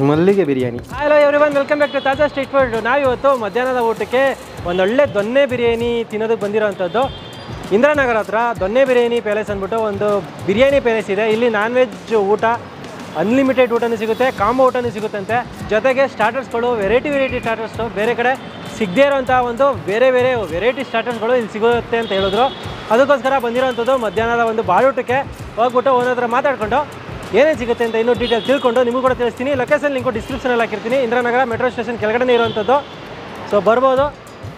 ಮಲ್ಲಿಗೆ biryani. Hello everyone, welcome back to Taza street food. ನಾವಿವತ್ತು ಮಧ್ಯಾಹ್ನದ ಊಟಕ್ಕೆ ಒಂದೊಳ್ಳೆ ದೊನ್ನೆ ಬಿರಿಯಾನಿ ತಿನ್ನೋದಕ್ಕೆ ಬಂದಿರೋವಂಥದ್ದು. ಇಂದಿರಾನಗರ ಹತ್ರ ದೊನ್ನೆ ಬಿರಿಯಾನಿ ಪ್ಯಾಲೇಸ್ ಅಂದ್ಬಿಟ್ಟು ಒಂದು ಬಿರಿಯಾನಿ ಪ್ಯಾಲೇಸ್ ಇದೆ. ಇಲ್ಲಿ ನಾನ್ ವೆಜ್ ಊಟ, ಅನ್ಲಿಮಿಟೆಡ್ ಊಟನೂ ಸಿಗುತ್ತೆ, ಕಾಂಬೋ ಊಟನೂ ಸಿಗುತ್ತಂತೆ. ಜೊತೆಗೆ ಸ್ಟಾರ್ಟರ್ಸ್ಗಳು ವೆರೈಟಿ ಸ್ಟಾರ್ಟರ್ಸು ಬೇರೆ ಕಡೆ ಸಿಗದೇ ಇರೋಂಥ ಒಂದು ಬೇರೆ ವೆರೈಟಿ ಸ್ಟಾರ್ಟರ್ಸ್ಗಳು ಇಲ್ಲಿ ಸಿಗುತ್ತೆ ಅಂತ ಹೇಳಿದ್ರು. ಅದಕ್ಕೋಸ್ಕರ ಬಂದಿರೋವಂಥದ್ದು ಮಧ್ಯಾಹ್ನದ ಒಂದು ಬಾಳೂಟಕ್ಕೆ. ಹೋಗ್ಬಿಟ್ಟು ಓನರ್ ಹತ್ರ ಮಾತಾಡ್ಕೊಂಡು ಏನೇನು ಸಿಗುತ್ತೆ ಅಂತ ಇನ್ನೂ ಡೀಟೇಲ್ ತಿಳ್ಕೊಂಡು ನಿಮಗೂ ಕೂಡ ತಿಳಿಸ್ತೀನಿ. ಲೊಕೇಶನ್ ಲಿಂಕು ಡಿಸ್ಕ್ರಿಪ್ಷನಲ್ಲಿ ಹಾಕಿರ್ತೀನಿ. ಇಂದಿರಾನಗರ ಮೆಟ್ರೋ ಸ್ಟೇಷನ್ ಕೆಳಗಡೆ ಇರುವಂಥದ್ದು. ಸೊ ಬರ್ಬೋದು,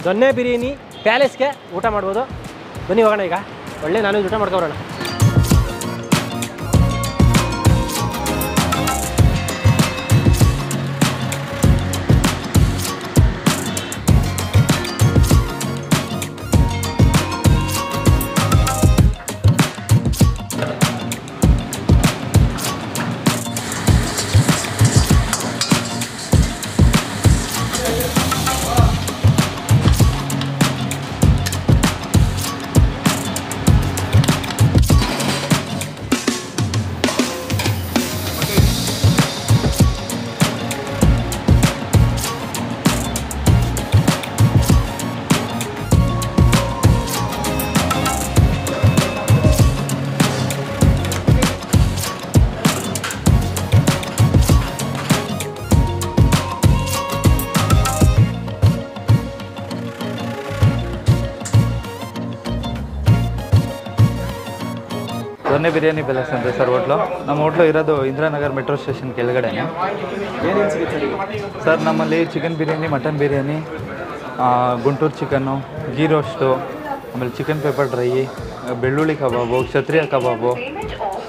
ದೊನ್ನೆ ಬಿರಿಯಾನಿ ಪ್ಯಾಲೇಸ್ಗೆ ಊಟ ಮಾಡ್ಬೋದು. ಬನ್ನಿ ಹೋಗೋಣ, ಈಗ ಒಳ್ಳೆ ನಾನ್ ವೆಜ್ ಊಟ ಮಾಡ್ಕೊಬರೋಣ. ದೊನ್ನೆ ಬಿರಿಯಾನಿ ಪ್ಯಾಲೇಸ್ ಅಂತ ಸರ್ ಹೋಟ್ಲು. ನಮ್ಮ ಹೋಟ್ಲು ಇರೋದು ಇಂದಿರಾನಗರ್ ಮೆಟ್ರೋ ಸ್ಟೇಷನ್ ಕೆಳಗಡೆ. ಏನೇನು ಸಿಗುತ್ತೆ ಸರ್ ನಮ್ಮಲ್ಲಿ chicken biryani, mutton biryani, Guntur chicken, ghee roast, ಆಮೇಲೆ ಚಿಕನ್ ಪೆಪ್ಪರ್ ಡ್ರೈ, ಬೆಳ್ಳುಳ್ಳಿ ಕಬಾಬು, ಕ್ಷತ್ರಿಯ ಕಬಾಬು,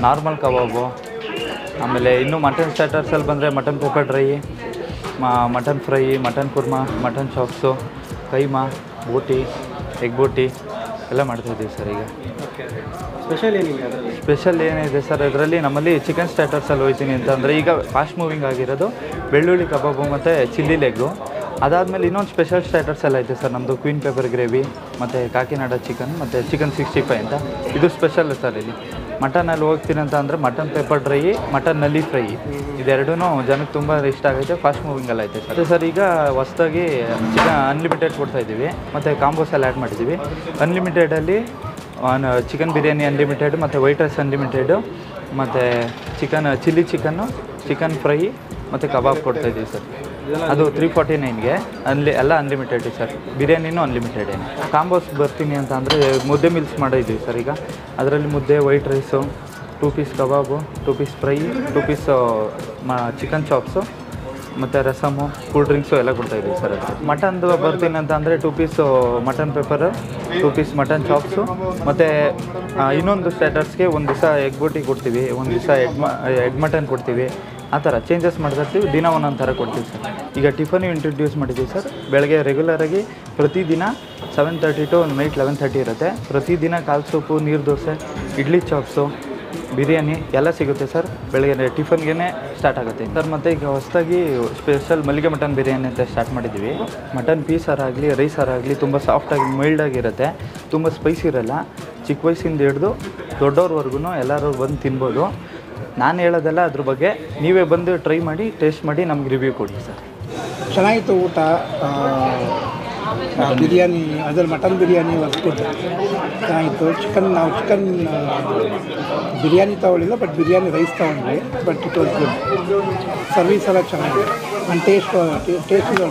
ನಾರ್ಮಲ್ ಕಬಾಬು, ಆಮೇಲೆ ಇನ್ನೂ ಮಟನ್ ಸ್ಟಾರ್ಟರ್ಸಲ್ಲಿ ಬಂದರೆ mutton pepper dry, mutton fry, mutton korma, mutton chops, keema, boti, egg boti ಎಲ್ಲ ಮಾಡ್ತಾಯಿದ್ದೀವಿ ಸರ್. ಈಗ ಸ್ಪೆಷಲ್ ಏನಿದೆ ಸರ್ ಇದರಲ್ಲಿ, ನಮ್ಮಲ್ಲಿ ಚಿಕನ್ ಸ್ಟಾರ್ಟರ್ಸಲ್ಲಿ ಹೋಗ್ತೀನಿ ಅಂತಂದರೆ ಈಗ ಫಾಸ್ಟ್ ಮೂವಿಂಗ್ ಆಗಿರೋದು ಬೆಳ್ಳುಳ್ಳಿ ಕಬಾಬು ಮತ್ತು ಚಿಲ್ಲಿ ಲೆಗ್ಗು. ಅದಾದಮೇಲೆ ಇನ್ನೊಂದು ಸ್ಪೆಷಲ್ ಸ್ಟಾರ್ಟರ್ಸ್ ಎಲ್ಲ ಐತೆ ಸರ್ ನಮ್ಮದು. ಕ್ವೀನ್ ಪೆಪ್ಪರ್ ಗ್ರೇವಿ ಮತ್ತು ಕಾಕಿನಾಡ ಚಿಕನ್ ಮತ್ತು ಚಿಕನ್ 65 ಅಂತ ಇದು ಸ್ಪೆಷಲ್ ಸರ್. ಇಲ್ಲಿ ಮಟನಲ್ಲಿ ಹೋಗ್ತೀನಿ ಅಂತ ಅಂದರೆ ಮಟನ್ ಪೆಪ್ಪರ್ ಡ್ರೈ, ಮಟನ್ ನಲ್ಲಿ ಫ್ರೈ, ಇದೆರಡೂ ಜನಕ್ಕೆ ತುಂಬ ಇಷ್ಟ ಆಗೈತೆ. ಫಾಸ್ಟ್ ಮೂವಿಂಗಲ್ಲಿ ಐತೆ ಸರ್. ಸರ್ ಈಗ ಹೊಸ್ದಾಗಿ ಚಿಕನ್ ಅನ್ಲಿಮಿಟೆಡ್ ಕೊಡ್ತಾಯಿದ್ದೀವಿ ಮತ್ತು ಕಾಂಬೋಸ್ ಎಲ್ಲ ಆ್ಯಡ್ ಮಾಡಿದ್ದೀವಿ. ಅನ್ಲಿಮಿಟೆಡಲ್ಲಿ ಚಿಕನ್ ಬಿರಿಯಾನಿ ಅನ್ಲಿಮಿಟೆಡ್ ಮತ್ತು ವೈಟ್ ರೈಸ್ ಅನ್ಲಿಮಿಟೆಡು ಮತ್ತು ಚಿಲ್ಲಿ ಚಿಕನ್ನು, ಚಿಕನ್ ಫ್ರೈ ಮತ್ತು ಕಬಾಬ್ ಕೊಡ್ತಾಯಿದ್ದೀವಿ ಸರ್. ಅದು 349ಗೆ ಎಲ್ಲ ಅನ್ಲಿಮಿಟೆಡ್ ಸರ್. ಬಿರಿಯಾನಿನೂ ಅನ್ಲಿಮಿಟೆಡೇನು. ಕಾಂಬೋಸ್ ಬರ್ತೀನಿ ಅಂತ ಅಂದರೆ ಮುದ್ದೆ ಮೀಲ್ಸ್ ಮಾಡಿದ್ದೀವಿ ಸರ್. ಈಗ ಅದರಲ್ಲಿ ಮುದ್ದೆ, white rice, 2 piece kebab, 2 piece fry, 2 piece chicken chops ಮತ್ತು ರಸಮು, ಕೂಲ್ ಡ್ರಿಂಕ್ಸು ಎಲ್ಲ ಕೊಡ್ತಾಯಿದ್ದೀವಿ ಸರ್. ಅದು ಮಟನ್ದು ಬರ್ತೀನಿ ಅಂತ ಅಂದರೆ 2 piece mutton pepper, 2 piece mutton chops ಮತ್ತು ಇನ್ನೊಂದು ಸ್ಟಾರ್ಟರ್ಸ್ಗೆ ಒಂದು ದಿವಸ ಎಗ್ ಬೋಟಿ ಕೊಡ್ತೀವಿ, ಒಂದು ದಿವಸ ಎಗ್ ಮಟನ್ ಕೊಡ್ತೀವಿ. ಆ ಥರ ಚೇಂಜಸ್ ಮಾಡ್ತಿರ್ತೀವಿ. ದಿನ ಒಂದೊಂದು ಥರ ಕೊಡ್ತೀವಿ ಸರ್. ಈಗ ಟಿಫನು ಇಂಟ್ರೊಡ್ಯೂಸ್ ಮಾಡಿದ್ದೀವಿ ಸರ್. ಬೆಳಗ್ಗೆ ರೆಗ್ಯುಲರಾಗಿ ಪ್ರತಿದಿನ 7:30 ಟು ನೈಟ್ 11:30 ಇರುತ್ತೆ. ಪ್ರತಿದಿನ ಕಾಲು ಸೂಪು, ನೀರು ದೋಸೆ, ಇಡ್ಲಿ ಚಾಪ್ಸು, ಬಿರಿಯಾನಿ ಎಲ್ಲ ಸಿಗುತ್ತೆ ಸರ್. ಬೆಳಗ್ಗೆ ಟಿಫನ್ಗೆ ಸ್ಟಾರ್ಟ್ ಆಗುತ್ತೆ ಸರ್. ಮತ್ತು ಈಗ ಹೊಸದಾಗಿ ಸ್ಪೆಷಲ್ ಮಲ್ಲಿಗೆ ಮಟನ್ ಬಿರಿಯಾನಿ ಅಂತ ಸ್ಟಾರ್ಟ್ ಮಾಡಿದ್ದೀವಿ. ಮಟನ್ ಪೀಸಾರಾಗಲಿ ರೈಸಾರಾಗಲಿ ತುಂಬ ಸಾಫ್ಟಾಗಿ ಮೈಲ್ಡಾಗಿರುತ್ತೆ, ತುಂಬ ಸ್ಪೈಸಿ ಇರೋಲ್ಲ. ಚಿಕ್ಕ ವಯಸ್ಸಿಂದ ಹಿಡಿದು ದೊಡ್ಡವ್ರವರೆಗೂ ಎಲ್ಲರೂ ಬಂದು ತಿನ್ಬೋದು. ನಾನು ಹೇಳೋದೆಲ್ಲ ಅದ್ರ ಬಗ್ಗೆ, ನೀವೇ ಬಂದು ಟ್ರೈ ಮಾಡಿ, ಟೇಸ್ಟ್ ಮಾಡಿ ನಮ್ಗೆ ರಿವ್ಯೂ ಕೊಡಿ ಸರ್. ಚೆನ್ನಾಗಿತ್ತು ಊಟ. ಬಿರಿಯಾನಿ ಅದರಲ್ಲಿ ಮಟನ್ ಬಿರಿಯಾನಿ ಗುಡ್ ಚೆನ್ನಾಗಿತ್ತು. ನಾವು ಚಿಕನ್ ಬಿರಿಯಾನಿ ತೊಗೊಳ್ಳಿಲ್ಲ, ಬಟ್ ಬಿರಿಯಾನಿ ರೈಸ್ ತೊಗೊಂಡ್ವಿ. But it was good. Service ಎಲ್ಲ ಚೆನ್ನಾಗಿದೆ. ಆ್ಯಂಡ್ ಟೇಸ್ಟ್ ಇದೆ.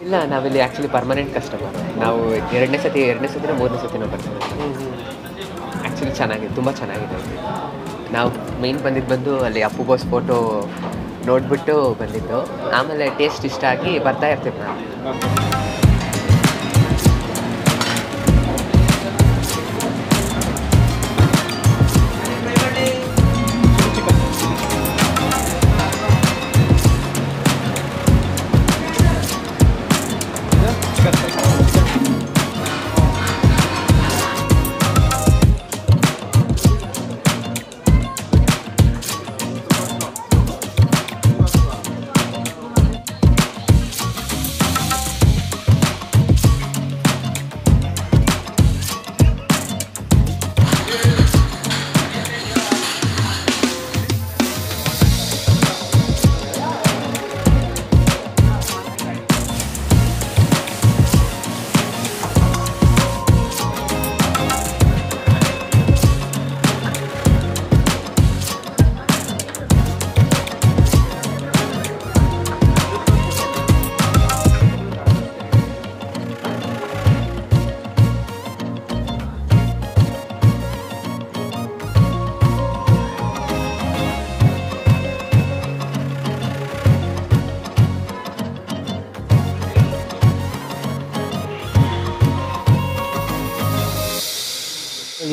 ಇಲ್ಲ, ನಾವಿಲ್ಲಿ ಆ್ಯಕ್ಚುಲಿ ಪರ್ಮನೆಂಟ್ ಕಸ್ಟಮರ್. ನಾವು ಎರಡನೇ ಸತಿನ ಮೂರನೇ ಸತಿನೂ ಬರ್ತೀವಿ. ಆ್ಯಕ್ಚುಲಿ ಚೆನ್ನಾಗಿದೆ, ತುಂಬ ಚೆನ್ನಾಗಿದೆ. ನಾವು ಮೇನ್ ಬಂದು ಅಲ್ಲಿ ಅಪ್ಪು ಬಾಸ್ ಫೋಟೋ ನೋಡಿಬಿಟ್ಟು ಬಂದಿದ್ದು. ಆಮೇಲೆ ಟೇಸ್ಟ್ ಇಷ್ಟ ಆಗಿ ಬರ್ತಾ ಇರ್ತೀವಿ ನಾನು.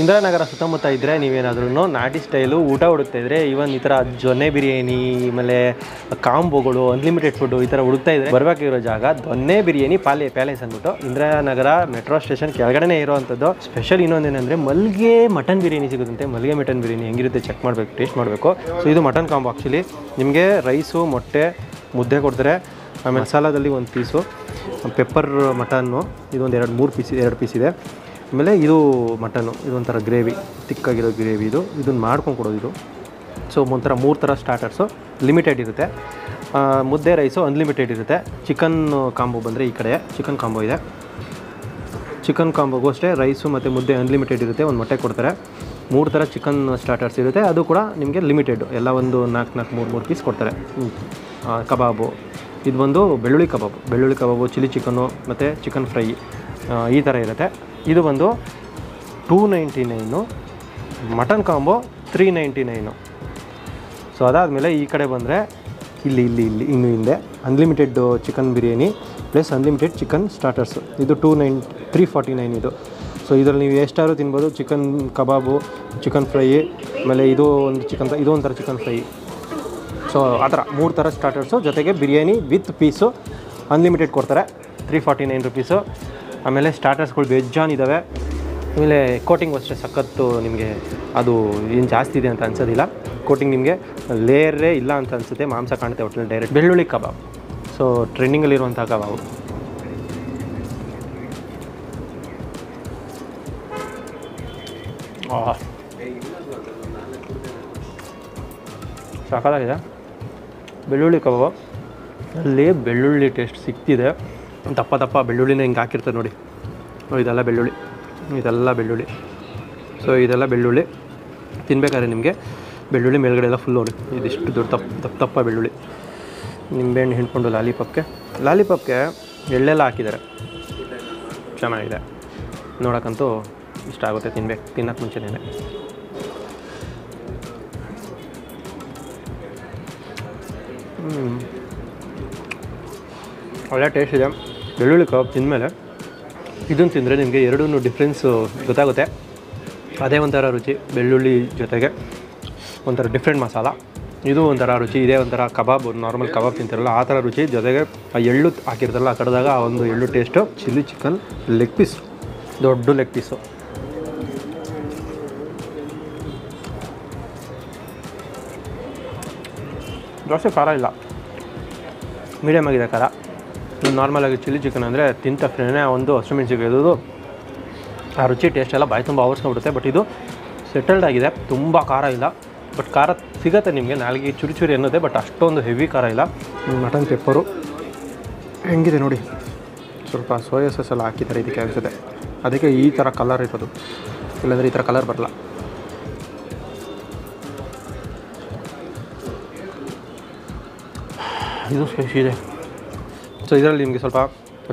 ಇಂದಿರಾನಗರ ಸುತ್ತಮುತ್ತ ಇದ್ದರೆ ನೀವೇನಾದ್ರೂ ನಾಟಿ ಸ್ಟೈಲು ಊಟ ಹುಡುಕ್ತಾ ಇದ್ದರೆ ಈವನ್ ಈ ಥರ ಜೊನ್ನೆ ಬಿರಿಯಾನಿ ಆಮೇಲೆ ಕಾಂಬೋಗಳು ಅನ್ಲಿಮಿಟೆಡ್ ಫುಡ್ಡು ಈ ಥರ ಹುಡುಕ್ತಾ ಇದ್ದರೆ ಬರಬೇಕಿರೋ ಜಾಗ ದೊನ್ನೆ ಬಿರಿಯಾನಿ ಪ್ಯಾಲೇಸ್ ಅಂದ್ಬಿಟ್ಟು ಇಂದಿರಾನಗರ ಮೆಟ್ರೋ ಸ್ಟೇಷನ್ ಕೆಳಗಡೆ ಇರೋವಂಥದ್ದು. ಸ್ಪೆಷಲ್ ಇನ್ನೊಂದೇನೆಂದರೆ ಮಲ್ಲಿಗೆ ಮಟನ್ ಬಿರಿಯಾನಿ ಸಿಗುತ್ತಂತೆ. ಮಲ್ಲಿಗೆ ಮಟನ್ ಬಿರಿಯಾನಿ ಹೆಂಗಿರುತ್ತೆ ಚೆಕ್ ಮಾಡಬೇಕು, ಟೇಸ್ಟ್ ಮಾಡಬೇಕು. ಸೊ ಇದು ಮಟನ್ ಕಾಂಬೋ. ಆ್ಯಕ್ಚುಲಿ ನಿಮಗೆ ರೈಸು ಮೊಟ್ಟೆ ಮುದ್ದೆ ಕೊಡ್ತಾರೆ, ಆಮೇಲೆ ಮಸಾಲದಲ್ಲಿ ಒಂದು ಪೀಸು ಪೆಪ್ಪರ್ ಮಟನ್ನು ಇದೊಂದು 2 ಪೀಸ್ ಇದೆ. ಆಮೇಲೆ ಇದು ಮಟನ್ನು, ಇದೊಂಥರ ಗ್ರೇವಿ, ತಿಕ್ಕಾಗಿರೋ ಗ್ರೇವಿ ಇದನ್ನು ಮಾಡ್ಕೊಂಡು ಕೊಡೋದು ಇದು. ಸೊ ಒಂಥರ 3 ಥರ ಸ್ಟಾರ್ಟರ್ಸು ಲಿಮಿಟೆಡ್ ಇರುತ್ತೆ. ಮುದ್ದೆ ರೈಸು ಅನ್ಲಿಮಿಟೆಡ್ ಇರುತ್ತೆ. ಚಿಕನ್ ಕಾಂಬೋ ಬಂದರೆ ಈ ಕಡೆ ಚಿಕನ್ ಕಾಂಬೋ ಇದೆ. ಚಿಕನ್ ಕಾಂಬೋಗೂ ಅಷ್ಟೇ ರೈಸು ಮತ್ತು ಮುದ್ದೆ ಅನ್ಲಿಮಿಟೆಡ್ ಇರುತ್ತೆ. ಒಂದು ಮೊಟ್ಟೆ ಕೊಡ್ತಾರೆ. 3 ಥರ ಚಿಕನ್ ಸ್ಟಾರ್ಟರ್ಸ್ ಇರುತ್ತೆ. ಅದು ಕೂಡ ನಿಮಗೆ ಲಿಮಿಟೆಡ್, ಎಲ್ಲ ಒಂದು 4 ಪೀಸ್ ಕೊಡ್ತಾರೆ. ಕಬಾಬು ಇದು ಬಂದು ಬೆಳ್ಳುಳ್ಳಿ ಕಬಾಬು, ಚಿಲ್ಲಿ ಚಿಕನ್ನು ಮತ್ತು ಚಿಕನ್ ಫ್ರೈ ಈ ಥರ ಇರುತ್ತೆ. ಇದು ಬಂದು 299, ಮಟನ್ ಕಾಂಬೋ 399. ಸೊ ಅದಾದಮೇಲೆ ಈ ಕಡೆ ಬಂದರೆ ಇಲ್ಲಿ ಇನ್ನು ಹಿಂದೆ unlimited chicken biryani plus unlimited chicken starters ಇದು 349 ಇದು. ಸೊ ಇದರಲ್ಲಿ ನೀವು ಎಷ್ಟಾದ್ರೂ ತಿನ್ಬೋದು. ಚಿಕನ್ ಕಬಾಬು, ಚಿಕನ್ ಫ್ರೈ, ಆಮೇಲೆ ಇದು ಒಂಥರ ಚಿಕನ್ ಫ್ರೈ. ಸೊ ಆ ಥರ 3 ಥರ ಸ್ಟಾರ್ಟರ್ಸು ಜೊತೆಗೆ ಬಿರಿಯಾನಿ ವಿತ್ ಪೀಸು ಅನ್ಲಿಮಿಟೆಡ್ ಕೊಡ್ತಾರೆ. 349 ರುಪೀಸು. ಆಮೇಲೆ ಸ್ಟಾರ್ಟರ್ಸ್ಗಳು ಬೇಜಾನಿದ್ದಾವೆ. ಆಮೇಲೆ ಕೋಟಿಂಗ್ ಅಷ್ಟೇ ಸಖತ್ತು. ನಿಮಗೆ ಅದು ಏನು ಜಾಸ್ತಿ ಇದೆ ಅಂತ ಅನ್ಸೋದಿಲ್ಲ. ಕೋಟಿಂಗ್ ನಿಮಗೆ ಲೇಯರೇ ಇಲ್ಲ ಅಂತ ಅನಿಸುತ್ತೆ. ಮಾಂಸ ಕಾಣುತ್ತೆ ಒಟ್ಟಿನಲ್ಲಿ ಡೈರೆಕ್ಟ್. ಬೆಳ್ಳುಳ್ಳಿ ಕಬಾಬ್, ಸೊ ಟ್ರೆಂಡಿಂಗಲ್ಲಿರುವಂಥ ಕಬಾಬು. ಸಾಕಾಗಿದೆ ಬೆಳ್ಳುಳ್ಳಿ ಕಬಾಬು. ಅಲ್ಲಿ ಬೆಳ್ಳುಳ್ಳಿ ಟೇಸ್ಟ್ ಸಿಗ್ತಿದೆ. ದಪ್ಪ ಬೆಳ್ಳುಳ್ಳಿನ ಹಿಂಗೆ ಹಾಕಿರ್ತಾರೆ ನೋಡಿ. ಇದೆಲ್ಲ ಬೆಳ್ಳುಳ್ಳಿ. ಸೊ ಇದೆಲ್ಲ ಬೆಳ್ಳುಳ್ಳಿ ತಿನ್ಬೇಕಾದ್ರೆ ನಿಮಗೆ ಬೆಳ್ಳುಳ್ಳಿ ಮೇಲ್ಗಡೆ ಎಲ್ಲ ಫುಲ್ ನೋಡಿ. ಇದಿಷ್ಟು ದೊಡ್ಡ ದಪ್ಪ ಬೆಳ್ಳುಳ್ಳಿ. ನಿಂಬೆಹಣ್ಣು ಹಿಂಡ್ಕೊಂಡು ಲಾಲಿಪಾಪ್ಗೆ ಎಳ್ಳೆಲ್ಲ ಹಾಕಿದ್ದಾರೆ. ಚೆನ್ನಾಗಿದೆ, ನೋಡೋಕ್ಕಂತೂ ಇಷ್ಟ ಆಗುತ್ತೆ. ತಿನ್ನೋಕ್ಕೆ ಮುಂಚೆನೇ ಒಳ್ಳೆ ಟೇಸ್ಟ್ ಇದೆ. ಬೆಳ್ಳುಳ್ಳಿ ಕಬಾಬ್ ತಿಂದಮೇಲೆ ಇದನ್ನು ತಿಂದರೆ ನಿಮಗೆ ಎರಡೂ ಡಿಫ್ರೆನ್ಸು ಗೊತ್ತಾಗುತ್ತೆ. ಅದೇ ಒಂಥರ ರುಚಿ, ಬೆಳ್ಳುಳ್ಳಿ ಜೊತೆಗೆ ಒಂಥರ ಡಿಫ್ರೆಂಟ್ ಮಸಾಲ. ಇದು ಒಂಥರ ರುಚಿ, ಇದೇ ಒಂಥರ ಕಬಾಬ್, ನಾರ್ಮಲ್ ಕಬಾಬ್ ತಿಂತಿರಲ್ಲ ಆ ಥರ ರುಚಿ. ಜೊತೆಗೆ ಆ ಎಳ್ಳು ಹಾಕಿರ್ತಾರಲ್ಲ ಆ ಕಡೆದಾಗ ಆ ಒಂದು ಎಳ್ಳು taste. Chilli chicken leg piece, ದೊಡ್ಡ ಲೆಗ್ ಪೀಸು. ಜಾಸ್ತಿ ಖಾರ ಇಲ್ಲ, ಮೀಡಿಯಮ್ ಆಗಿದೆ ಖಾರ. ನಾರ್ಮಲಾಗಿ ಚಿಲ್ಲಿ ಚಿಕನ್ ಅಂದರೆ ತಿಂದ ತಕ್ಷಣ ಒಂದು ಹಸಿಮೆಣಸಿನ್ಕಾಯಿ ಇರೋದು ಆ ರುಚಿ ಟೇಸ್ಟ್ ಎಲ್ಲ ಬಾಯಿ ತುಂಬ ಆವರಿಸ್ಕೊಂಡ್ಬಿಡುತ್ತೆ. ಬಟ್ ಇದು ಸೆಟಲ್ಡ್ ಆಗಿದೆ, ತುಂಬ ಖಾರ ಇಲ್ಲ. ಬಟ್ ಖಾರ ಸಿಗುತ್ತೆ ನಿಮಗೆ, ನಾಲ್ಗೆ ಚುರಿ ಅನ್ನೋದೇ. ಬಟ್ ಅಷ್ಟೊಂದು ಹೆವಿ ಖಾರ ಇಲ್ಲ. ಮಟನ್ ಪೆಪ್ಪರು ಹೆಂಗಿದೆ ನೋಡಿ. ಸ್ವಲ್ಪ ಸೋಯಾ ಸಾಸ್ ಎಲ್ಲ ಹಾಕಿದ್ದಾರೆ ಇದಕ್ಕೆ ಅನಿಸುತ್ತೆ. ಅದಕ್ಕೆ ಈ ಥರ ಕಲರ್ ಇರೋದು, ಇಲ್ಲಾಂದರೆ ಈ ಥರ ಕಲರ್ ಬರಲ್ಲ. ಇದು ಸ್ಪೈಸಿ ಇದೆ. ಸೊ ಇದರಲ್ಲಿ ನಿಮಗೆ ಸ್ವಲ್ಪ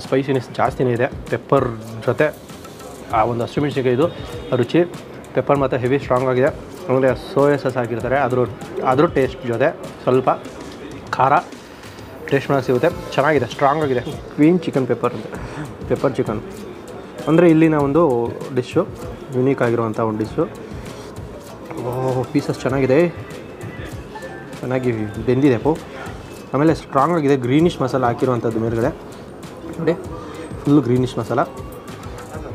ಸ್ಪೈಸಿನೆಸ್ ಜಾಸ್ತಿನೇ ಇದೆ. ಪೆಪ್ಪರ್ ಜೊತೆ ಆ ಒಂದು ಹಸಿಮೆಣಸಿನ್ಕಾಯಿ ಇದು ರುಚಿ. ಪೆಪ್ಪರ್ ಮತ್ತು ಹೆವಿ ಸ್ಟ್ರಾಂಗ್ ಆಗಿದೆ. ಆಮೇಲೆ ಸೋಯಾ ಸಾಸ್ ಹಾಕಿರ್ತಾರೆ, ಅದ್ರ ಟೇಸ್ಟ್ ಜೊತೆ ಸ್ವಲ್ಪ ಖಾರ ಟೇಸ್ಟ್ ಮಾಡೋಕ್ಕೆ ಸಿಗುತ್ತೆ. ಚೆನ್ನಾಗಿದೆ, ಸ್ಟ್ರಾಂಗ್ ಆಗಿದೆ. ಕ್ವೀನ್ ಚಿಕನ್ ಪೆಪ್ಪರ್ ಅಂತ, ಪೆಪ್ಪರ್ ಚಿಕನ್ ಅಂದರೆ ಇಲ್ಲಿನ ಒಂದು ಡಿಶ್ಶು, ಯುನೀಕ್ ಆಗಿರುವಂಥ ಒಂದು ಡಿಶ್ಶು. ಪೀಸಸ್ ಚೆನ್ನಾಗಿದೆ, ಚೆನ್ನಾಗಿ ಬೆಂದಿದೆ ಪೋ. ಆಮೇಲೆ ಸ್ಟ್ರಾಂಗ್ ಆಗಿದೆ. ಗ್ರೀನಿಶ್ ಮಸಾಲ ಹಾಕಿರುವಂಥದ್ದು ಮೇಲ್ಗಡೆ ನೋಡಿ, ಫುಲ್ಲು ಗ್ರೀನಿಶ್ ಮಸಾಲ.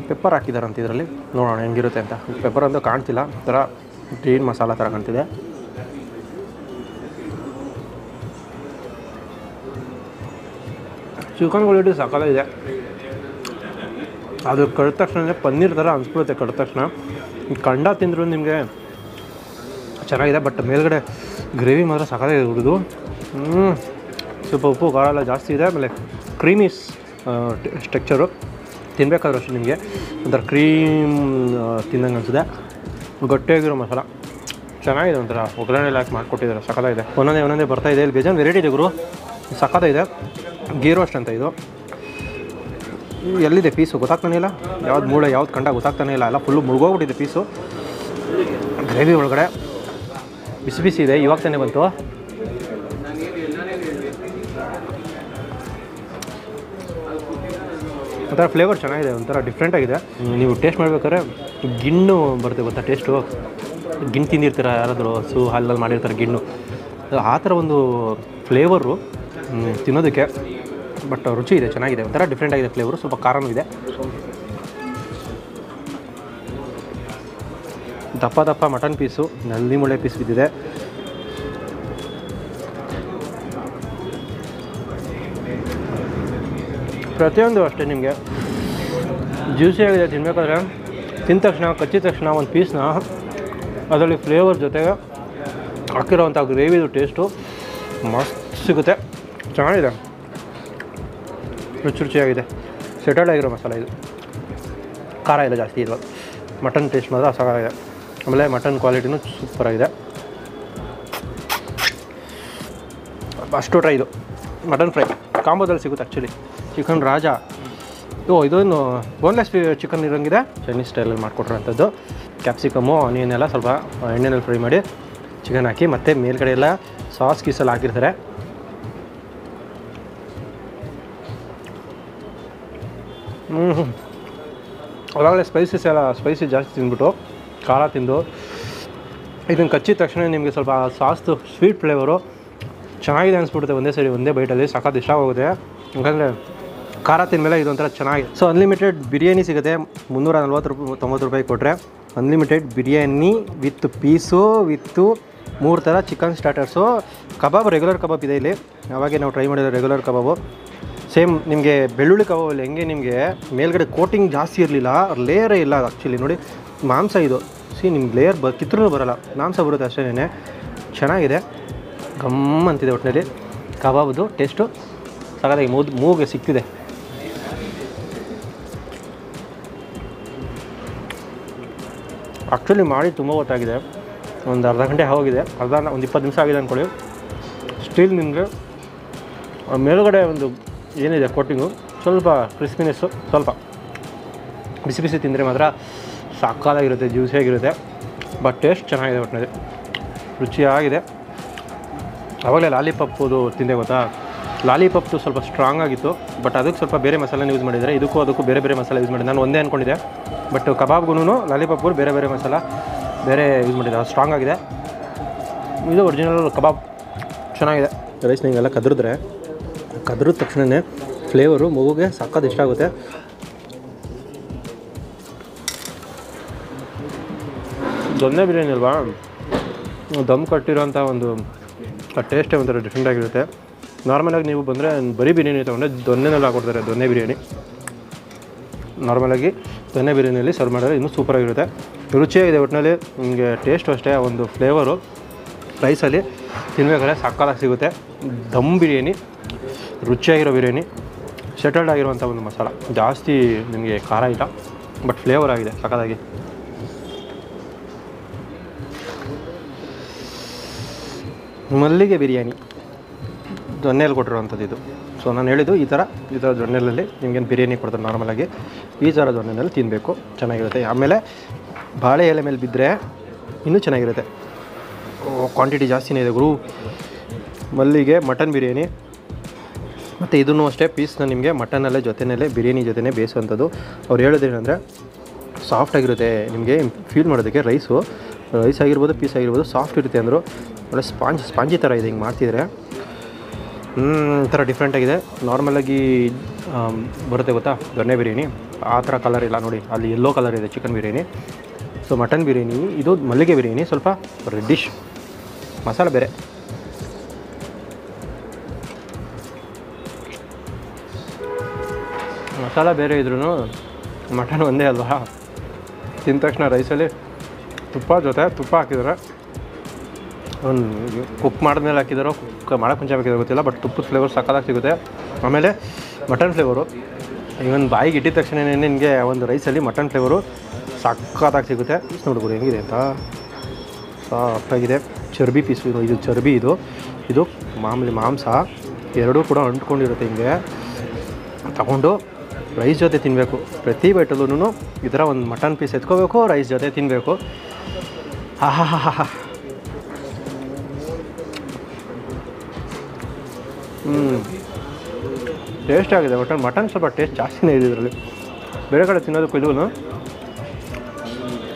ಪೆಪ್ಪರ್ ಹಾಕಿದಾರಂತ ಇದರಲ್ಲಿ, ನೋಡೋಣ ಹೆಂಗಿರುತ್ತೆ ಅಂತ. ಪೆಪ್ಪರ್ ಅಂತೂ ಕಾಣ್ತಿಲ್ಲ, ಥರ ಗ್ರೀನ್ ಮಸಾಲ ಥರ ಕಾಣ್ತಿದೆ. ಚಿಕನ್ ಕ್ವಾಲಿಟಿ ಸಕ್ಕತ್ತಾಗಿದೆ. ಅದು ಕಡಿದ ತಕ್ಷಣ ಪನ್ನೀರ್ ಥರ ಅನ್ಸ್ಬಿಡುತ್ತೆ. ಕಡಿದ ತಕ್ಷಣ ಕಂಡ ತಿಂದರೂ ನಿಮಗೆ ಚೆನ್ನಾಗಿದೆ. ಬಟ್ ಮೇಲ್ಗಡೆ ಗ್ರೇವಿ ಮಾತ್ರ ಸಕ್ಕತ್ತಾಗಿದೆ ಹುರಿದು. ಸ್ವಲ್ಪ ಉಪ್ಪು ಖಾರ ಎಲ್ಲ ಜಾಸ್ತಿ ಇದೆ. ಆಮೇಲೆ ಕ್ರೀಮೀಸ್ ಸ್ಟ್ರಕ್ಚರು, ತಿನ್ನಬೇಕಾದ್ರೂ ಅಷ್ಟೇ ನಿಮಗೆ ಒಂಥರ ಕ್ರೀಮ್ ತಿನ್ನಂಗೆ ಅನಿಸಿದೆ. ಗಟ್ಟಿಯಾಗಿರೋ ಮಸಾಲ ಚೆನ್ನಾಗಿದೆ, ಒಂಥರ ಒಗ್ಗರಣೆ ಹಾಕಿ ಮಾಡಿಕೊಟ್ಟಿದ್ದಾರೆ, ಸಕ್ಕತ್ತಾಗಿದೆ. ಒಂದೊಂದೇ ಬರ್ತಾಯಿದೆ. ಇಲ್ಲಿ ಬೇಜಾನ್ ವೆರೈಟಿ ಇದೆ ಗುರು, ಸಕ್ಕತ್ತಾಗಿದೆ. ಗೀ ರೋಸ್ಟ್ ಅಂತ ಇದು. ಎಲ್ಲಿದೆ ಪೀಸು ಗೊತ್ತಾಗ್ತಾನೆ ಇಲ್ಲ, ಯಾವ್ದು ಮೂಳೆ ಯಾವ್ದು ಕಂಡ ಗೊತ್ತಾಗ್ತಾನೆ ಇಲ್ಲ. ಎಲ್ಲ ಫುಲ್ಲು ಮುಳುಗೋಗ್ಬಿಟ್ಟಿದೆ ಪೀಸು. ಗ್ರೇವಿ ಒಳಗಡೆ ಬಿಸಿ ಇದೆ, ಇವಾಗ ತಾನೇ ಬಂತು. ಒಂಥರ ಫ್ಲೇವರ್ ಚೆನ್ನಾಗಿದೆ, ಒಂಥರ ಡಿಫ್ರೆಂಟಾಗಿದೆ. ನೀವು ಟೇಸ್ಟ್ ಮಾಡ್ಬೇಕಾದ್ರೆ ಗಿಣ್ಣು ಬರುತ್ತೆ ಗೊತ್ತಾ ಟೇಸ್ಟು. ಗಿಣ್ಣು ತಿಂದಿರ್ತೀರ ಯಾರಾದರೂ ಹಸು ಹಾಲಲ್ಲಿ ಮಾಡಿರ್ತಾರೆ ಗಿಣ್ಣು, ಆ ಥರ ಒಂದು ಫ್ಲೇವರು ತಿನ್ನೋದಕ್ಕೆ. ಬಟ್ ರುಚಿ ಇದೆ, ಚೆನ್ನಾಗಿದೆ, ಒಂಥರ ಡಿಫ್ರೆಂಟ್ ಆಗಿದೆ ಫ್ಲೇವರು, ಸ್ವಲ್ಪ ಖಾರನೂ ಇದೆ. ದಪ್ಪ ದಪ್ಪ ಮಟನ್ ಪೀಸು, ನಲ್ಲಿ ಮುಳ್ಳೆ ಪೀಸ್ ಬಿದ್ದಿದೆ. ಪ್ರತಿಯೊಂದು ಅಷ್ಟೇ ನಿಮಗೆ ಜ್ಯೂಸಿಯಾಗಿದೆ. ತಿನ್ನಬೇಕಾದ್ರೆ ತಿಂದ ತಕ್ಷಣ ಕಚ್ಚಿದ ತಕ್ಷಣ ಒಂದು ಪೀಸ್ನ ಅದರಲ್ಲಿ ಫ್ಲೇವರ್ ಜೊತೆಗೆ ಹಾಕಿರೋವಂಥ ಗ್ರೇವಿದು ಟೇಸ್ಟು ಮಸ್ತ್ ಸಿಗುತ್ತೆ, ಚೆನ್ನಾಗಿದೆ, ರುಚಿಯಾಗಿದೆ. ಸೆಟಲ್ಡ್ ಆಗಿರೋ ಮಸಾಲೆ ಇದು, ಖಾರ ಇಲ್ಲ ಜಾಸ್ತಿ ಇಲ್ಲ. ಮಟನ್ ಟೇಸ್ಟ್ ಮಾತ್ರ ಸಾಕಾಗಿದೆ. ಆಮೇಲೆ ಮಟನ್ ಕ್ವಾಲಿಟಿನೂ ಸೂಪರಾಗಿದೆ. ಅಷ್ಟು ಟ್ರೈ ಇದು ಮಟನ್ ಫ್ರೈ ಕಾಂಬೋದಲ್ಲಿ ಸಿಗುತ್ತೆ ಆ್ಯಕ್ಚುಲಿ. ಚಿಕನ್ ರಾಜ ಇದೊಂದು ಬೋನ್ಲೆಸ್ ಚಿಕನ್ ಇರೋಂಗಿದೆ, ಚೈನೀಸ್ ಸ್ಟೈಲಲ್ಲಿ ಮಾಡಿಕೊಟ್ರಂಥದ್ದು. ಕ್ಯಾಪ್ಸಿಕಮ್ಮು ಆನಿಯನ್ ಎಲ್ಲ ಸ್ವಲ್ಪ ಎಣ್ಣೆಯಲ್ಲಿ ಫ್ರೈ ಮಾಡಿ ಚಿಕನ್ ಹಾಕಿ, ಮತ್ತು ಮೇಲ್ಗಡೆ ಎಲ್ಲ ಸಾಸ್ ಗೀಸಲ್ಲಿ ಹಾಕಿರ್ತಾರೆ. ಅವಾಗಲೇ ಸ್ಪೈಸಿ ಜಾಸ್ತಿ ತಿಂದ್ಬಿಟ್ಟು ಖಾರ ತಿಂದು ಇದನ್ನು ಕಚ್ಚಿದ ತಕ್ಷಣ ನಿಮಗೆ ಸ್ವಲ್ಪ ಸಾಸ್ದು ಸ್ವೀಟ್ ಫ್ಲೇವರು ಚೆನ್ನಾಗಿದೆ ಅನಿಸ್ಬಿಡುತ್ತೆ ಒಂದೇ ಸರಿ, ಒಂದೇ ಬೈಟಲ್ಲಿ ಸಖತ್ ಇಷ್ಟ ಆಗೋಗುತ್ತೆ. ಯಾಕಂದರೆ ಖಾರ ತಿಂದಮೇಲೆ ಇದೊಂಥರ ಚೆನ್ನಾಗಿದೆ. ಸೊ ಅನ್ಲಿಮಿಟೆಡ್ ಬಿರಿಯಾನಿ ಸಿಗುತ್ತೆ 390 ರೂಪಾಯಿ ಕೊಟ್ಟರೆ. ಅನ್ಲಿಮಿಟೆಡ್ ಬಿರಿಯಾನಿ ವಿತ್ ಪೀಸು ವಿತ್ತು 3 ಥರ ಚಿಕನ್ ಸ್ಟಾರ್ಟರ್ಸು. ಕಬಾಬ್ ರೆಗ್ಯುಲರ್ ಕಬಾಬ್ ಇದೆ ಇಲ್ಲಿ, ಅವಾಗೆ ನಾವು ಟ್ರೈ ಮಾಡಿರೋ ರೆಗ್ಯುಲರ್ ಕಬಾಬು. ಸೇಮ್ ನಿಮಗೆ ಬೆಳ್ಳುಳ್ಳಿ ಕಬಾಬಲ್ಲಿ ಹೆಂಗೆ ನಿಮಗೆ ಮೇಲ್ಗಡೆ ಕೋಟಿಂಗ್ ಜಾಸ್ತಿ ಇರಲಿಲ್ಲ, ಲೇಯರೇ ಇಲ್ಲ ಆ್ಯಕ್ಚುಲಿ. ನೋಡಿ ಮಾಂಸ ಇದು, ನಿಮ್ಗೆ ಲೇಯರ್ ಕಿತ್ತರೂ ಬರೋಲ್ಲ, ಮಾಂಸ ಬರುತ್ತೆ ಅಷ್ಟೇ. ಚೆನ್ನಾಗಿದೆ, ಗಮ್ ಅಂತಿದೆ ಒಟ್ಟಿನಲ್ಲಿ. ಕಬಾಬ್ದು ಟೇಸ್ಟು ಸಗದಾಗಿ ಮೂಗೆ ಸಿಕ್ತಿದೆ. ಆ್ಯಕ್ಚುಲಿ ಮಾಡಿ ತುಂಬ ಹೊತ್ತಾಗಿದೆ, ಒಂದು ಅರ್ಧ ಗಂಟೆ ಹೋಗಿದೆ, ಒಂದು 20 ನಿಮಿಷ ಆಗಿದೆ ಅಂದ್ಕೊಳ್ಳಿ. ಸ್ಟಿಲ್ ನಿಮಗೆ ಮೇಲುಗಡೆ ಒಂದು ಏನಿದೆ ಕೋಟಿಂಗು ಸ್ವಲ್ಪ ಕ್ರಿಸ್ಪಿನೆಸ್ಸು, ಸ್ವಲ್ಪ ಬಿಸಿ ಬಿಸಿ ತಿಂದರೆ ಮಾತ್ರ ಸಾಕಾಗಿರುತ್ತೆ, ಜ್ಯೂಸಿಯಾಗಿರುತ್ತೆ. ಬಟ್ ಟೇಸ್ಟ್ ಚೆನ್ನಾಗಿದೆ, ಒಟ್ಟಿನಲ್ಲಿ ರುಚಿಯಾಗಿದೆ. ಆವಾಗಲೇ ಲಾಲಿಪಾಪ್ದು ತಿಂದೆ ಗೊತ್ತಾ, ಲಾಲಿಪಾಪ್ದು ಸ್ವಲ್ಪ ಸ್ಟ್ರಾಂಗ್ ಆಗಿತ್ತು, ಬಟ್ ಅದಕ್ಕೆ ಸ್ವಲ್ಪ ಬೇರೆ ಮಸಾಲೆನ ಯೂಸ್ ಮಾಡಿದ್ದಾರೆ. ಅದಕ್ಕೂ ಬೇರೆ ಮಸಾಲೆ ಯೂಸ್ ಮಾಡಿದೆ. ನಾನು ಒಂದೇ ಅಂದ್ಕೊಂಡಿದ್ದೆ, ಬಟ್ ಕಬಾಬ್ಗೂ ಲಾಲಿಪಾಪ್ಗೂ ಬೇರೆ ಮಸಾಲ ಯೂಸ್ ಮಾಡಿದ್ದಾರೆ, ಅದು ಸ್ಟ್ರಾಂಗ್ ಆಗಿದೆ. ಇದು ಒರಿಜಿನಲ್ ಕಬಾಬ್ ಚೆನ್ನಾಗಿದೆ. ರೈಸ್ ನಿಮಗೆಲ್ಲ ಕದ್ರಿದ ತಕ್ಷಣವೇ ಫ್ಲೇವರು ಮಗುಗೆ ಸಕ್ಕತ್ ಇಷ್ಟ ಆಗುತ್ತೆ. ದೊನ್ನೆ ಬಿರಿಯಾನಿ ಅಲ್ವಾ, ದಮ್ ಕಟ್ಟಿರೋಂಥ ಒಂದು ಟೇಸ್ಟೇ ಒಂಥರ ಡಿಫ್ರೆಂಟಾಗಿರುತ್ತೆ. ನಾರ್ಮಲಾಗಿ ನೀವು ಬಂದರೆ ಬರೀ ಬಿರಿಯಾನಿ ತೊಗೊಂಡ್ರೆ ದೊನ್ನೆನೆಲ್ಲ ಹಾಕೊಡ್ತಾರೆ, ದೊನ್ನೆ ಬಿರಿಯಾನಿ. ನಾರ್ಮಲಾಗಿ ದೊನ್ನೆ ಬಿರಿಯಾನಿಯಲ್ಲಿ ಸರ್ವ್ ಮಾಡಿದ್ರೆ ಇನ್ನೂ ಸೂಪರಾಗಿರುತ್ತೆ, ರುಚಿಯಾಗಿದೆ. ಒಟ್ಟಿನಲ್ಲಿ ನಿಮಗೆ ಟೇಸ್ಟು ಅಷ್ಟೇ, ಒಂದು ಫ್ಲೇವರು ರೈಸಲ್ಲಿ ತಿನ್ನಬೇಕಾದ್ರೆ ಸಕ್ಕತ್ತಾಗಿ ಸಿಗುತ್ತೆ. ದಮ್ ಬಿರಿಯಾನಿ, ರುಚಿಯಾಗಿರೋ ಬಿರಿಯಾನಿ, ಸೆಟಲ್ಡ್ ಆಗಿರುವಂಥ ಒಂದು ಮಸಾಲ, ಜಾಸ್ತಿ ನಿಮಗೆ ಖಾರ ಇಲ್ಲ, ಬಟ್ ಫ್ಲೇವರ್ ಆಗಿದೆ ಸಕ್ಕತ್ತಾಗಿ. ಮಲ್ಲಿಗೆ ಬಿರಿಯಾನಿ ದೊನ್ನೆಯಲ್ಲಿ ಕೊಟ್ಟಿರುವಂಥದ್ದು ಇದು. ಸೊ ನಾನು ಹೇಳಿದ್ದು ಈ ಥರ ದೊಣ್ಣೆಯಲ್ಲಿ ನಿಮಗೇನು ಬಿರಿಯಾನಿ ಕೊಡ್ತಾರೆ ನಾರ್ಮಲಾಗಿ, ಈ ಥರ ದೊಣ್ಣೆಯಲ್ಲಿ ತಿನ್ನಬೇಕು, ಚೆನ್ನಾಗಿರುತ್ತೆ. ಆಮೇಲೆ ಬಾಳೆ ಎಲೆ ಮೇಲೆ ಬಿದ್ದರೆ ಇನ್ನೂ ಚೆನ್ನಾಗಿರುತ್ತೆ. ಕ್ವಾಂಟಿಟಿ ಜಾಸ್ತಿನೇ ಇದೆ ಗುರು. ಮಲ್ಲಿಗೆ ಮಟನ್ ಬಿರಿಯಾನಿ, ಮತ್ತು ಇದನ್ನು ಅಷ್ಟೇ ಪೀಸ್ನ ನಿಮಗೆ ಮಟನಲ್ಲೇ ಜೊತೆಯಲ್ಲೇ ಬಿರಿಯಾನಿ ಜೊತೆನೇ ಬೇಯಿಸುವಂಥದ್ದು. ಅವ್ರು ಹೇಳೋದೇನೆಂದರೆ ಸಾಫ್ಟಾಗಿರುತ್ತೆ, ನಿಮಗೆ ಫೀಲ್ ಮಾಡೋದಕ್ಕೆ ರೈಸ್ ಆಗಿರ್ಬೋದು, ಪೀಸ್ ಆಗಿರ್ಬೋದು ಸಾಫ್ಟ್ ಇರುತ್ತೆ ಅಂದರು. ಒಳ್ಳೆ ಸ್ಪಾಂಜಿ ಥರ ಇದೆ, ಹಿಂಗೆ ಮಾಡ್ತಿದ್ರೆ ಥರ ಡಿಫ್ರೆಂಟಾಗಿದೆ. ನಾರ್ಮಲಾಗಿ ಬರುತ್ತೆ ಗೊತ್ತಾ ದೊಣ್ಣೆ ಬಿರಿಯಾನಿ, ಆ ಥರ ಕಲರ್ ಇಲ್ಲ ನೋಡಿ, ಅಲ್ಲಿ ಯೆಲ್ಲೋ ಕಲರ್ ಇದೆ chicken biryani. So mutton biryani, ಇದು ಮಲ್ಲಿಗೆ ಬಿರಿಯಾನಿ ಸ್ವಲ್ಪ ರೆಡ್ಡಿಶ್, ಮಸಾಲೆ ಬೇರೆ. ಮಸಾಲ ಬೇರೆ ಇದ್ರೂ ಮಟನ್ ಒಂದೇ ಅಲ್ವಾ. ತಿಂದ ತಕ್ಷಣ ರೈಸಲ್ಲಿ ತುಪ್ಪ ಹಾಕಿದ್ದಾರೆ, ಒಂದು ಕುಕ್ ಮಾಡಿದ್ಮೇಲೆ ಹಾಕಿದಾರೋ ಮಾಡೋಕ್ಕೆ ಮುಂಚೆ ಹಾಕಿದಾರೋ ಗೊತ್ತಿಲ್ಲ, ಬಟ್ ತುಪ್ಪದ ಫ್ಲೇವರ್ ಸಕ್ಕತ್ತಾಗಿ ಸಿಗುತ್ತೆ. ಆಮೇಲೆ ಮಟನ್ ಫ್ಲೇವರು ಇವನ್ ಬಾಯಿಗೆ ಇಟ್ಟಿದ ತಕ್ಷಣ ನಿನಗೆ ಒಂದು ರೈಸಲ್ಲಿ ಮಟನ್ ಫ್ಲೇವರು ಸಕ್ಕತ್ತಾಗಿ ಸಿಗುತ್ತೆ. ನೋಡ್ಬೋದು ಹೆಂಗಿದೆ ಅಂತ, ಸಾಫ್ಟಾಗಿದೆ. ಚರ್ಬಿ ಪೀಸು ಇದು ಚರ್ಬಿ, ಇದು ಮಾಮೂಲಿ ಮಾಂಸ, ಎರಡೂ ಕೂಡ ಅಂಟ್ಕೊಂಡಿರುತ್ತೆ. ಹಿಂಗೆ ತಗೊಂಡು ರೈಸ್ ಜೊತೆ ತಿನ್ನಬೇಕು. ಪ್ರತಿ ಬೈಟಲ್ಲೂ ಈ ಥರ ಒಂದು ಮಟನ್ ಪೀಸ್ ಎತ್ಕೋಬೇಕು, ರೈಸ್ ಜೊತೆ ತಿನ್ನಬೇಕು. ಟೇಸ್ಟ್ ಆಗಿದೆ. ಮಟನ್ ಸ್ವಲ್ಪ ಟೇಸ್ಟ್ ಜಾಸ್ತಿನೇ ಇದೆ ಇದರಲ್ಲಿ, ಬೇರೆ ಕಡೆ ತಿನ್ನೋದಕ್ಕೂ ಇದೂ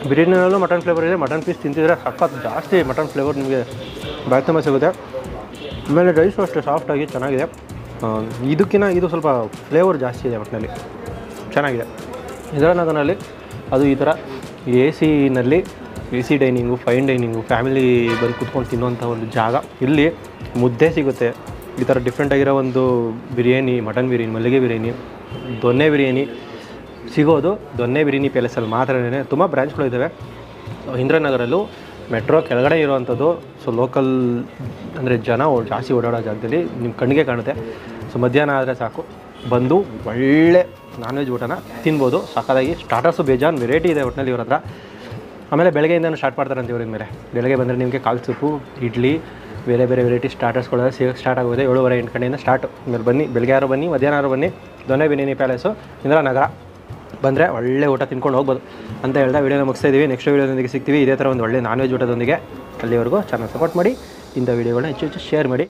ಬಿರಿಯಾನಿನಲ್ಲೂ ಮಟನ್ ಫ್ಲೇವರ್ ಇದೆ. ಮಟನ್ ಪೀಸ್ ತಿಂತಿದ್ರೆ ಸಖತ್ ಜಾಸ್ತಿ ಮಟನ್ ಫ್ಲೇವರ್ ನಿಮಗೆ ಬಾಯಿ ತುಂಬ ಸಿಗುತ್ತೆ. ಆಮೇಲೆ ರೈಸು ಅಷ್ಟೇ ಸಾಫ್ಟಾಗಿ ಚೆನ್ನಾಗಿದೆ. ಇದಕ್ಕಿಂತ ಇದು ಸ್ವಲ್ಪ ಫ್ಲೇವರ್ ಜಾಸ್ತಿ ಇದೆ ಒಟ್ಟಿನಲ್ಲಿ, ಚೆನ್ನಾಗಿದೆ. ಇದರ ನಗರಲ್ಲಿ ಅದು ಈ ಥರ A C dining, fine dining, family ಬಂದು ಕೂತ್ಕೊಂಡು ತಿನ್ನುವಂಥ ಒಂದು ಜಾಗ. ಇಲ್ಲಿ ಮುದ್ದೆ ಸಿಗುತ್ತೆ, ಈ ಥರ ಡಿಫ್ರೆಂಟಾಗಿರೋ ಒಂದು ಬಿರಿಯಾನಿ, ಮಟನ್ ಬಿರಿಯಾನಿ, ಮಲ್ಲಿಗೆ ಬಿರಿಯಾನಿ, ದೊನ್ನೆ ಬಿರಿಯಾನಿ ಸಿಗೋದು ದೊನ್ನೆ ಬಿರಿಯಾನಿ ಪ್ಯಾಲೇಸಲ್ಲಿ ಮಾತ್ರನೇ. ತುಂಬ ಬ್ರ್ಯಾಂಚ್ಗಳು ಇದ್ದಾವೆ. ಇಂದ್ರನಗರಲ್ಲೂ ಮೆಟ್ರೋ ಕೆಳಗಡೆ ಇರೋವಂಥದ್ದು. ಸೊ ಲೋಕಲ್ ಅಂದರೆ ಜನ ಜಾಸ್ತಿ ಓಡಾಡೋ ಜಾಗದಲ್ಲಿ ನಿಮ್ಮ ಕಣ್ಣಿಗೆ ಕಾಣುತ್ತೆ. ಸೊ ಮಧ್ಯಾಹ್ನ ಆದರೆ ಸಾಕು ಬಂದು ಒಳ್ಳೆ ನಾನ್ ವೆಜ್ ಊಟನ ತಿನ್ಬೋದು. ಸಕ್ಕತ್ತಾಗಿ ಸ್ಟಾರ್ಟರ್ಸು ಬೇಜಾನ್ ವೆರೈಟಿ ಇದೆ ಒಟ್ಟಿನಲ್ಲಿ ಇವ್ರ ಹತ್ರ. ಆಮೇಲೆ ಬೆಳಗ್ಗೆಯಿಂದನೂ ಸ್ಟಾರ್ಟ್ ಮಾಡ್ತಾರಂತೆ ಇವ್ರಿಗೆ. ಮೇಲೆ ಬೆಳಗ್ಗೆ ಬಂದರೆ ನಿಮಗೆ ಕಾಲು ಸೂಪು, ಇಡ್ಲಿ, ಬೇರೆ ಬೇರೆ ವೆರೈಟಿ ಸ್ಟಾರ್ಟರ್ಸ್ಗಳೆಲ್ಲ ಸ್ಟಾರ್ಟ್ ಆಗೋದೆ 7:30-8 ಗಂಟೆಯಿಂದ ಸ್ಟಾರ್ಟು. ಆಮೇಲೆ ಬನ್ನಿ, ಬೆಳಗ್ಗೆ ಯಾರು ಬನ್ನಿ, ಮಧ್ಯಾಹ್ನ ಯಾರು ಬನ್ನಿ. ದೊನ್ನೆ ಬಿರಿಯಾನಿ ಪ್ಯಾಲೇಸು, ಇಂದ್ರನಗರ ಬಂದರೆ ಒಳ್ಳೆ ಊಟ ತಿನ್ಕೊಂಡು ಹೋಗ್ಬೋದು ಅಂತ ಹೇಳ್ದೆ ವೀಡಿಯೋನ ಮುಗಿಸ್ತಾ ಇದ್ದೀವಿ. ನೆಕ್ಸ್ಟ್ ವೀಡಿಯೋದೊಂದಿಗೆ ಸಿಗ್ತೀವಿ ಇದೇ ಥರ ಒಂದು ಒಳ್ಳೆ ನಾನ್ ವೆಜ್ ಊಟದೊಂದಿಗೆ. ಅಲ್ಲಿವರೆಗೂ ಚಾನಲ್ ಸಪೋರ್ಟ್ ಮಾಡಿ, ಇಂಥ ವೀಡಿಯೋಗಳನ್ನ ಹೆಚ್ಚು ಶೇರ್ ಮಾಡಿ.